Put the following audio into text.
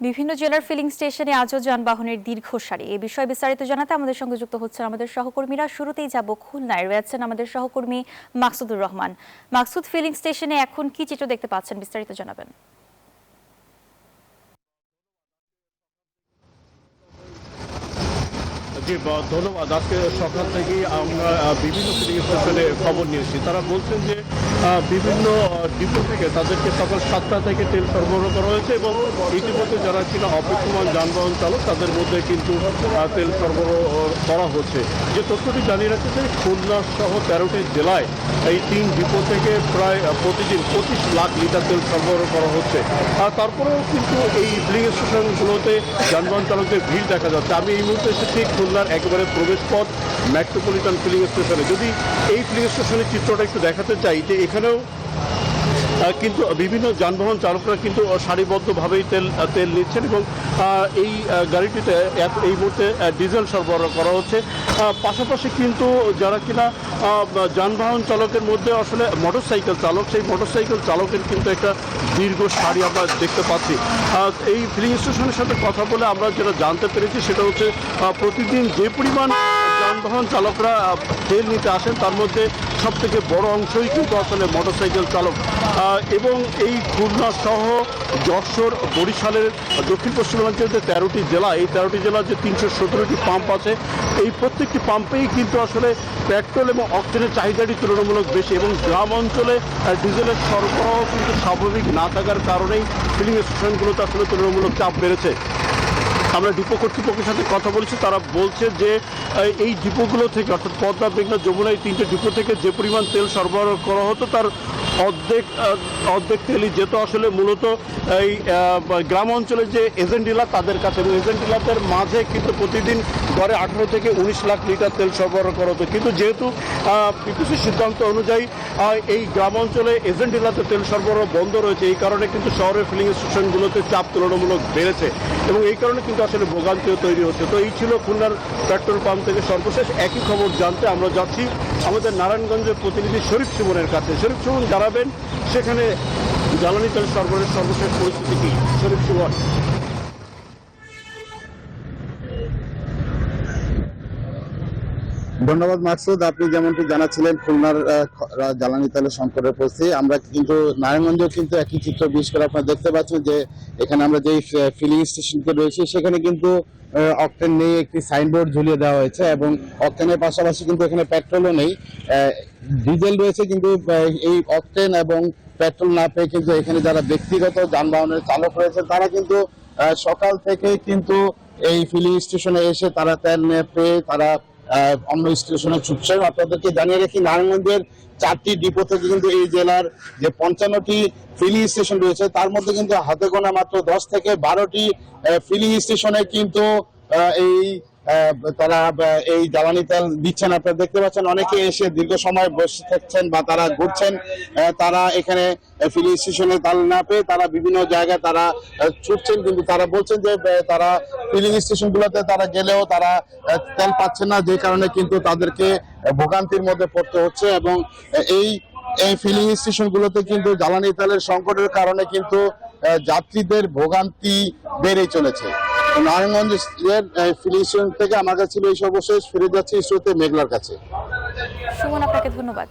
বিভিন্ন জেলার ফিলিং স্টেশনে আজও যানবাহনের দীর্ঘ সারি। এ বিষয়ে বিস্তারিত জানাতে আমাদের সঙ্গে যুক্ত হচ্ছেন আমাদের সহকর্মীরা। শুরুতেই যাব খুলনায়, রয়েছেন আমাদের সহকর্মী মাকসুদুর রহমান। মাকসুদ, ফিলিং স্টেশনে এখন কি চিত্র দেখতে পাচ্ছেন, বিস্তারিত জানাবেন। জি ধন্যবাদ। আজকে সকাল থেকেই আমরা বিভিন্ন ফিলিং স্টেশনে খবর নিয়েছি। তারা বলছেন যে বিভিন্ন ডিপো থেকে তাদেরকে সকাল 7টা থেকে তেল সরবরাহ করা হয়েছে এবং ইতিমধ্যে যারা কিনা অপেক্ষমান যানবাহন চালক তাদের মধ্যে কিন্তু তেল সরবরাহ করা হচ্ছে। যে তথ্যটি জানিয়ে রাখতে চাই, খুলনা সহ 13টি জেলায় এই 3 ডিপো থেকে প্রায় প্রতিদিন 25 লাখ লিটার তেল সরবরাহ করা হচ্ছে। আর তারপরেও কিন্তু এই ফিলিং স্টেশনগুলোতে যানবাহন চালকদের ভিড় দেখা যাচ্ছে। আমি এই মুহূর্তে এসেছি খুলনার একেবারে প্রবেশপথ মেট্রোপলিটন ফিলিং স্টেশনে। যদি এই ফিলিং স্টেশনের চিত্রটা একটু দেখাতে চাই, যে এখানেও কিন্তু বিভিন্ন যানবাহন চালকরা কিন্তু সারিবদ্ধভাবেই তেল নিচ্ছেন এবং এই গাড়িটিতে এই মুহূর্তে ডিজেল সরবরাহ করা হচ্ছে। পাশাপাশি কিন্তু যারা কিনা যানবাহন চালকের মধ্যে আসলে মোটরসাইকেল চালক, সেই মোটরসাইকেল চালকের কিন্তু একটা দীর্ঘ সারি আমরা দেখতে পাচ্ছি। এই ফিলিং স্টেশনের সাথে কথা বলে আমরা যেটা জানতে পেরেছি সেটা হচ্ছে প্রতিদিন যে পরিমাণ যানবাহন চালকরা তেল নিতে আসেন তার মধ্যে সবথেকে বড় অংশই কিন্তু আসলে মোটরসাইকেল চালক। এবং এই খুলনা সহ যশোর, বরিশালের দক্ষিণ পশ্চিমাঞ্চলের যে 13টি জেলা, এই 13টি জেলার যে 317টি পাম্প আছে, এই প্রত্যেকটি পাম্পেই কিন্তু আসলে পেট্রোল এবং অক্টেনের চাহিদাটি তুলনামূলক বেশি এবং গ্রাম অঞ্চলে ডিজেলের সরবরাহ কিন্তু স্বাভাবিক না থাকার কারণেই ফিলিং স্টেশনগুলোতে আসলে তুলনামূলক চাপ বেড়েছে। আমরা ডিপো কর্তৃপক্ষের সাথে কথা বলছি, তারা বলছে যে এই ডিপোগুলো থেকে অর্থাৎ পদ্মা, মেঘনা, যমুনা এই 3টে ডিপো থেকে যে পরিমাণ তেল সরবরাহ করা হতো তার অর্ধেক তেলই যেত আসলে মূলত এই গ্রাম অঞ্চলের যে এজেন্ট ডিলার তাদের কাছে, এবং এজেন্ট ডিলারদের মাঝে কিন্তু প্রতিদিন গড়ে 18 থেকে 19 লাখ লিটার তেল সরবরাহ করা হতো। কিন্তু যেহেতু পিপিসির সিদ্ধান্ত অনুযায়ী এই গ্রাম অঞ্চলে এজেন্ট ডিলারদের তেল সরবরাহ বন্ধ রয়েছে, এই কারণে কিন্তু শহরের ফিলিং স্টেশনগুলোতে চাপ তুলনামূলক বেড়েছে এবং এই কারণে কিন্তু আসলে ভোগান্তিও তৈরি হচ্ছে। তো এই ছিল খুলনার পেট্রোল পাম্প থেকে সর্বশেষ। একই খবর জানতে আমরা যাচ্ছি আমাদের নারায়ণগঞ্জের প্রতিনিধি শরীফ সুমনের কাছে। শরীফ সুমন জানাবেন সেখানে জ্বালানি তেল সরবরাহের সর্বশেষ পরিস্থিতি কি। শরীফ সুমন। ধন্যবাদ মাকসুদ, আপনি যেমনটি জানাচ্ছিলেন খুলনার জ্বালানি তেলের সংকটের পরিস্থিতি। আমরা কিন্তু নারায়ণগঞ্জেও কিন্তু একই চিত্র, বিশেষ করে আপনারা দেখতে পাচ্ছেন যে এখানে আমরা যেই ফিলিং স্টেশনকে রয়েছি সেখানে কিন্তু অকটেন নেই একটি সাইনবোর্ড ঝুলিয়ে দেওয়া হয়েছে এবং অকটেনের পাশাপাশি কিন্তু এখানে পেট্রোলও নেই, ডিজেল রয়েছে। কিন্তু এই অকটেন এবং পেট্রোল না পেয়ে কিন্তু এখানে যারা ব্যক্তিগত যানবাহনের চালক রয়েছে তারা কিন্তু সকাল থেকে কিন্তু এই ফিলিং স্টেশনে এসে তারা তেল পেয়ে তারা অন্য স্টেশনে ছুটছে। আপনাদেরকে জানিয়ে রাখি, নারায়ণগঞ্জের 4টি ডিপো থেকে কিন্তু এই জেলার যে 55টি ফিলিং স্টেশন রয়েছে তার মধ্যে কিন্তু হাতে গোনা মাত্র 10 থেকে 12টি ফিলিং স্টেশনে কিন্তু এই তারা এই জ্বালানি তেল দিচ্ছেন। আপনারা দেখতে পাচ্ছেন অনেকে এসে দীর্ঘ সময় বসে থাকছেন বা তারা ঘুরছেন। তারা এখানে ফিলিং স্টেশনে তেল না পেয়ে তারা বিভিন্ন জায়গায় তারা ছুটছেন, কিন্তু তারা বলছেন যে তারা ফিলিং স্টেশনগুলোতে তারা গেলেও তারা তেল পাচ্ছেন না, যে কারণে কিন্তু তাদেরকে ভোগান্তির মধ্যে পড়তে হচ্ছে। এবং এই ফিলিং স্টেশনগুলোতে কিন্তু জ্বালানি তেলের সংকটের কারণে কিন্তু যাত্রীদের ভোগান্তি বেড়ে চলেছে। নারায়ণগঞ্জের ফিলিং স্টেশন থেকে আমার কাছে ছিল এই সর্বশেষ। ফিরে যাচ্ছি স্রোতে মেঘলার কাছে। সুমন, আপনাকে ধন্যবাদ।